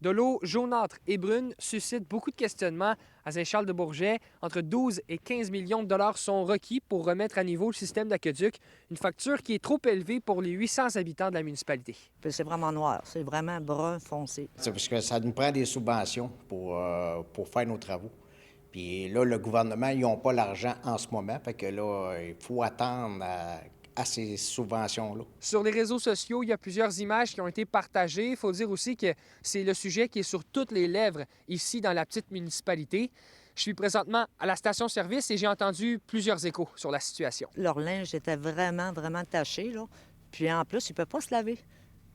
De l'eau jaunâtre et brune suscite beaucoup de questionnements à Saint-Charles-de-Bourget. Entre 12 et 15 millions de dollars sont requis pour remettre à niveau le système d'aqueduc, une facture qui est trop élevée pour les 800 habitants de la municipalité. Puis c'est vraiment noir, c'est vraiment brun foncé. C'est parce que ça nous prend des subventions pour faire nos travaux. Puis là, le gouvernement, ils n'ont pas l'argent en ce moment, fait que là, il faut attendre à ces subventions-là. Sur les réseaux sociaux, il y a plusieurs images qui ont été partagées. Il faut dire aussi que c'est le sujet qui est sur toutes les lèvres ici dans la petite municipalité. Je suis présentement à la station-service et j'ai entendu plusieurs échos sur la situation. Leur linge était vraiment, vraiment taché, là. Puis en plus, ils ne peuvent pas se laver.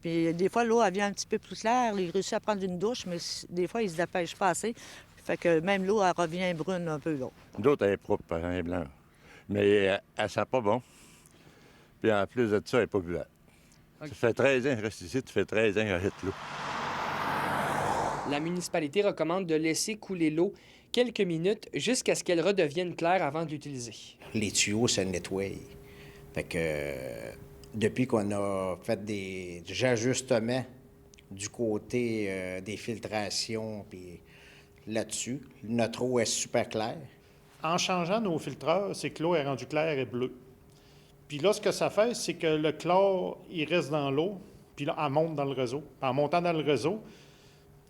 Puis des fois, l'eau, elle vient un petit peu plus claire. Ils réussissent à prendre une douche, mais des fois, ils se dépêchent pas assez. Fait que même l'eau, elle revient brune un peu, là. L'autre, elle est propre, elle est blanche. Mais elle sent pas bon. Puis en plus de ça, elle n'est pas buvable. Okay. Ça fait 13 ans que je reste ici, ça fait 13 ans que j'arrête l'eau. La municipalité recommande de laisser couler l'eau quelques minutes jusqu'à ce qu'elle redevienne claire avant de l'utiliser. Les tuyaux se nettoient. Fait que depuis qu'on a fait des ajustements du côté des filtrations, puis là-dessus, notre eau est super claire. En changeant nos filtreurs, c'est que l'eau est rendue claire et bleue. Puis là, ce que ça fait, c'est que le chlore, il reste dans l'eau, puis là, elle monte dans le réseau. Puis en montant dans le réseau,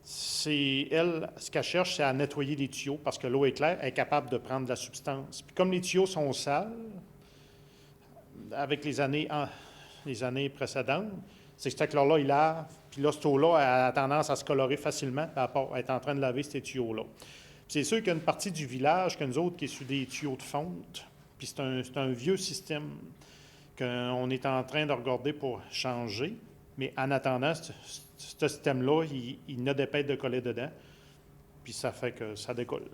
c'est elle, ce qu'elle cherche, c'est à nettoyer les tuyaux, parce que l'eau est claire, elle est capable de prendre de la substance. Puis comme les tuyaux sont sales, avec les années précédentes, c'est que ce chlore-là, il lave, puis là, cette eau-là, elle a tendance à se colorer facilement par rapport à être en train de laver ces tuyaux-là. Puis c'est sûr qu'il y a une partie du village, que nous autres, qui est sur des tuyaux de fonte, puis c'est un vieux système qu'on est en train de regarder pour changer. Mais en attendant, ce système-là, il n'a des pêtes de coller dedans, puis ça fait que ça décolle.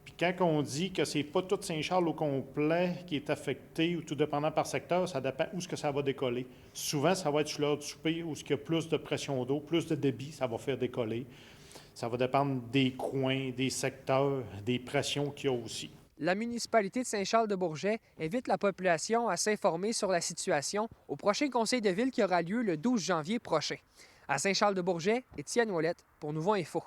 Puis quand on dit que c'est pas tout Saint-Charles au complet qui est affecté, ou tout dépendant par secteur, ça dépend où est-ce que ça va décoller. Souvent, ça va être sur l'heure du souper, où il y a plus de pression d'eau, plus de débit, ça va faire décoller. Ça va dépendre des coins, des secteurs, des pressions qu'il y a aussi. La municipalité de Saint-Charles-de-Bourget invite la population à s'informer sur la situation au prochain conseil de ville qui aura lieu le 12 janvier prochain. À Saint-Charles-de-Bourget, Étienne Ouellette pour Nouveau Info.